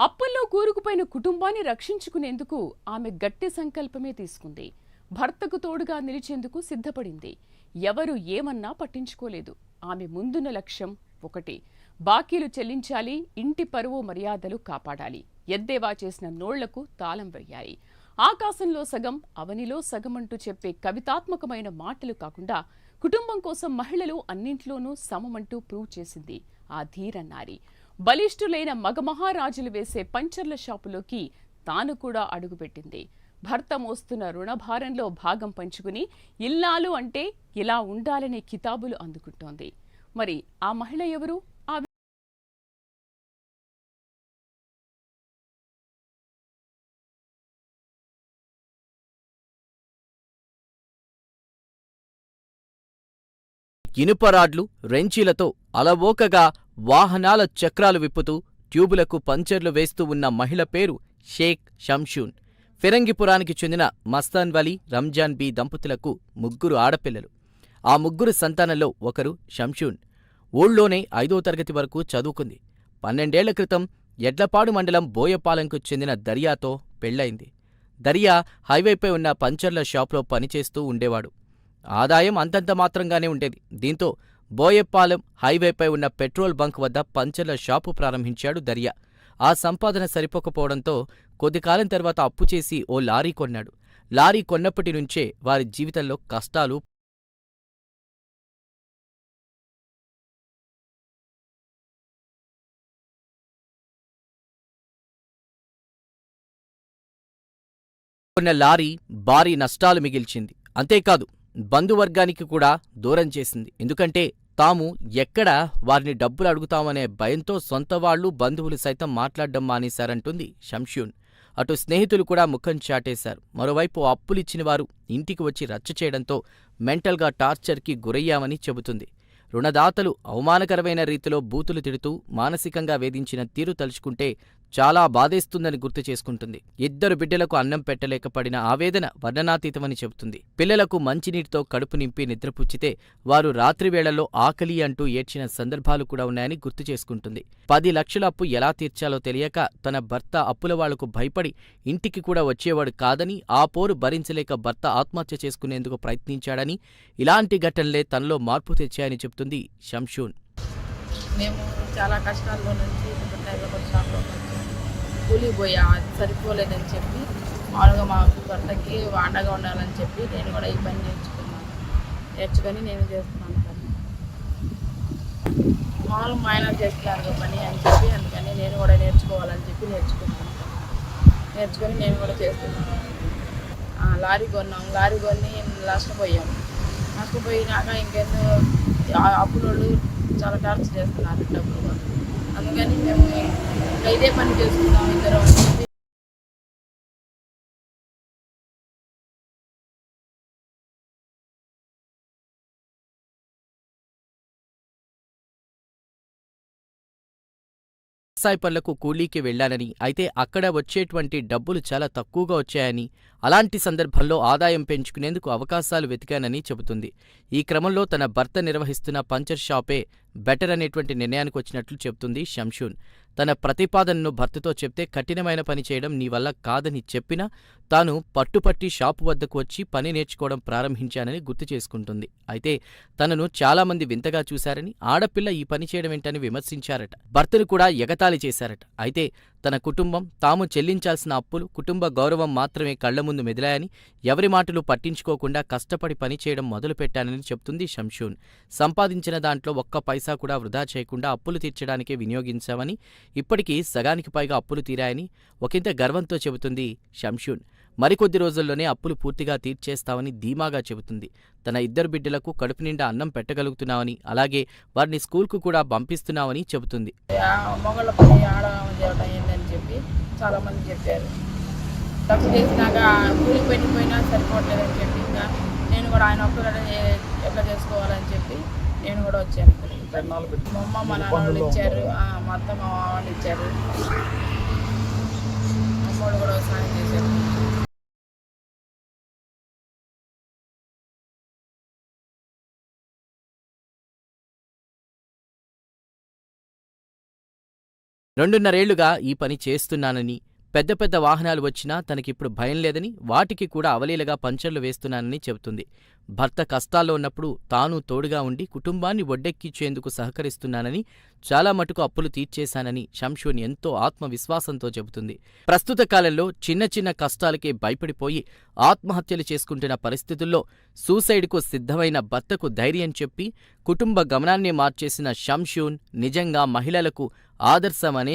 అప్పుల్లో కూరుకుపోయిన కుటుంబాన్ని రక్షించుకునేందుకు ఆమె గట్టి సంకల్పమే తీసుకుంది. భర్తకు తోడుగా నిలిచేందుకు సిద్ధపడింది. ఎవరు ఏమన్నా పట్టించుకోలేదు. ఆమె ముందున్న లక్ష్యం ఒకటి: బాకీలు చెల్లించాలి, ఇంటి పరువు మర్యాదలు కాపాడాలి. ఎద్దేవా చేసిన నోళ్లకు తాళం వేయాలి. ఆకాశంలో సగం అవనిలో సగం అంటూ చెప్పే కవితాత్మకమైన మాటలు కాకుండా కుటుంబం కోసం మహిళలు అన్నింట్లోనూ సమమంటూ ప్రూవ్ చేసింది ఆ ధీర నారి. బలిష్ఠులైన మగమహారాజులు వేసే పంచర్ల షాపులోకి తాను కూడా అడుగుపెట్టింది. భర్త మోస్తున్న రుణభారంలో భాగం పంచుకుని ఇల్లాలు అంటే ఇలా ఉండాలనే కితాబులు అందుకుంటోంది. మరి ఆ మహిళ ఎవరు? ఆ ఇనుపరాడ్లు, రెంచీలతో అలవోకగా వాహనాల చక్రాలు విప్పుతూ ట్యూబులకు పంచర్లు వేస్తూ ఉన్న మహిళ పేరు షేక్ షంషూన్. ఫిరంగిపురానికి చెందిన మస్తాన్ వలీ, రంజాన్ బీ దంపతులకు ముగ్గురు ఆడపిల్లలు. ఆ ముగ్గురు సంతానంలో ఒకరు షంషూన్. ఊళ్ళోనే 5వ తరగతి వరకు చదువుకుంది. 12ఏళ్ల క్రితం ఎడ్లపాడు మండలం బోయపాలెంకు చెందిన దర్యాతో పెళ్లైంది. దర్యా హైవేపై ఉన్న పంచర్ల షాపులో పనిచేస్తూ ఉండేవాడు. ఆదాయం అంతంత మాత్రంగానే ఉండేది. దీంతో బోయపాలెం హైవేపై ఉన్న పెట్రోల్ బంక్ వద్ద పంచర్ల షాపు ప్రారంభించాడు దర్యా. ఆ సంపాదన సరిపోకపోవడంతో కొద్దికాలం తర్వాత అప్పు చేసి ఓ లారీ కొన్నాడు. లారీ కొన్నప్పటి నుంచే వారి జీవితంలో కష్టాలు కొన్న లారీ భారీ నష్టాలు మిగిల్చింది. అంతేకాదు బంధువర్గానికి కూడా దూరం చేసింది. ఎందుకంటే తాము ఎక్కడ వారిని డబ్బులు అడుగుతామనే భయంతో సొంతవాళ్లు, బంధువులు సైతం మాట్లాడ్డం మానేశారంటుంది షంషూన్. అటు స్నేహితులు కూడా ముఖం చాటేశారు. మరోవైపు అప్పులిచ్చిన వారు ఇంటికి వచ్చి రచ్చ చేయడంతో మెంటల్గా టార్చర్కి గురయ్యామని చెబుతుంది. రుణదాతలు అవమానకరమైన రీతిలో బూతులు తిడుతూ మానసికంగా వేధించిన తీరు తలుచుకుంటే చాలా బాధేస్తుందని గుర్తు చేసుకుంటుంది. 2 బిడ్డలకు అన్నం పెట్టలేకపడిన ఆవేదన వర్ణనాతీతమని చెబుతుంది. పిల్లలకు మంచినీటితో కడుపు నింపి నిద్రపుచ్చితే వారు రాత్రివేళల్లో ఆకలి అంటూ ఏడ్చిన సందర్భాలు కూడా ఉన్నాయని గుర్తు చేసుకుంటుంది. 10 లక్షల అప్పు ఎలా తీర్చాలో తెలియక తన భర్త అప్పులవాళ్లకు భయపడి ఇంటికి కూడా వచ్చేవాడు కాదని, ఆ పోరు భరించలేక భర్త ఆత్మహత్య చేసుకునేందుకు ప్రయత్నించాడని, ఇలాంటి ఘటనలే తనలో మార్పు తెచ్చాయని చెబుతుంది షంషూన్. మేము చాలా కష్టాల్లో నుంచి షాప్లో కూలి పోయా, అది సరిపోలేదని చెప్పి మామూలుగా మా భర్తకి అండగా ఉండాలని చెప్పి నేను కూడా ఈ పని నేర్చుకొని నేను చేస్తున్నాను పని. మామూలుగా మా ఆయన చేస్తున్నారు పని అని చెప్పి అందుకని నేను కూడా నేర్చుకోవాలని చెప్పి నేర్చుకొని నేను కూడా చేస్తున్నాను. లారీ కొన్నాం, లారీ కొని నష్టపోయినాక ఇంకెన్నో అప్పులోళ్ళు చాలా టార్చర్ చేస్తున్నారు డబ్బులు. అందుకని మేము ఇదే పని చేసుకుందాం ఇద్దరం అని చెప్పి వ్యవసాయ పనులకు కూలీకి వెళ్లానని, అయితే అక్కడ వచ్చేటువంటి డబ్బులు చాలా తక్కువగా వచ్చాయని, అలాంటి సందర్భంలో ఆదాయం పెంచుకునేందుకు అవకాశాలు వెతికానని చెబుతుంది. ఈ క్రమంలో తన భర్త నిర్వహిస్తున్న పంచర్ షాపే బెటర్ అనేటువంటి నిర్ణయానికి వచ్చినట్లు చెబుతుంది షంషూన్. తన ప్రతిపాదనను భర్తతో చెప్తే కఠినమైన పని చేయడం నీ వల్ల కాదని చెప్పినా తాను పట్టుపట్టి షాపు వద్దకు వచ్చి పని నేర్చుకోవడం ప్రారంభించానని గుర్తు చేసుకుంటుంది. అయితే తనను చాలామంది వింతగా చూశారని, ఆడపిల్ల ఈ పని చేయడమేంటని విమర్శించారట. భర్తను కూడా ఎగతాళి చేశారట. అయితే తన కుటుంబం, తాము చెల్లించాల్సిన అప్పులు, కుటుంబ గౌరవం మాత్రమే కళ్ల ముందు మెదిలాయని, ఎవరి మాటలు పట్టించుకోకుండా కష్టపడి పనిచేయడం మొదలుపెట్టానని చెప్తుంది షంషూన్. సంపాదించిన దాంట్లో ఒక్క పైసా కూడా వృధా చేయకుండా అప్పులు తీర్చడానికే వినియోగించామని, ఇప్పటికీ సగానికి పైగా అప్పులు తీరాయని ఒకంత గర్వంతో చెబుతుంది షంషూన్. మరికొద్ది రోజుల్లోనే అప్పులు పూర్తిగా తీర్చేస్తామని ధీమాగా చెబుతుంది. తన 2 బిడ్డలకు కడుపు నిండా అన్నం పెట్టగలుగుతున్నామని, అలాగే వారిని స్కూల్కు కూడా పంపిస్తున్నామని చెబుతుంది. మొగళ్ళ పని ఆడడం ఏంటని చెప్పి చాలామంది చెప్పారు. తప్పు చేసినాక కూలి పోయినా సరిపోవట్లేదని చెప్పి ఇంకా నేను కూడా ఆయన ఒక్కరు ఎట్లా చేసుకోవాలని చెప్పి నేను కూడా వచ్చాను. మా అమ్మ మా నాన్న వాళ్ళు ఇచ్చారు, మా అత్త మా వాళ్ళు ఇచ్చారు, అమ్మోళ్ళు కూడా సాయం చేశారు. 2.5 ఏళ్లుగా ఈ పని చేస్తున్నానని, పెద్ద పెద్ద వాహనాలు వచ్చినా తనకిప్పుడు భయం లేదని, వాటికి కూడా అవలీలగా పంచర్లు వేస్తున్నానని చెబుతుంది. భర్త కష్టాల్లో ఉన్నప్పుడు తాను తోడుగా ఉండి కుటుంబాన్ని ఒడ్డెక్కించేందుకు సహకరిస్తున్నానని, చాలా మటుకు అప్పులు తీర్చేశానని షంషూన్ ఎంతో ఆత్మవిశ్వాసంతో చెబుతుంది. ప్రస్తుత కాలంలో చిన్న చిన్న కష్టాలకే భయపడిపోయి ఆత్మహత్యలు చేసుకుంటున్న పరిస్థితుల్లో సూసైడ్కు సిద్ధమైన భర్తకు ధైర్యం చెప్పి కుటుంబ గమనాన్నే మార్చేసిన షంషూన్ నిజంగా మహిళలకు ఆదర్శమనే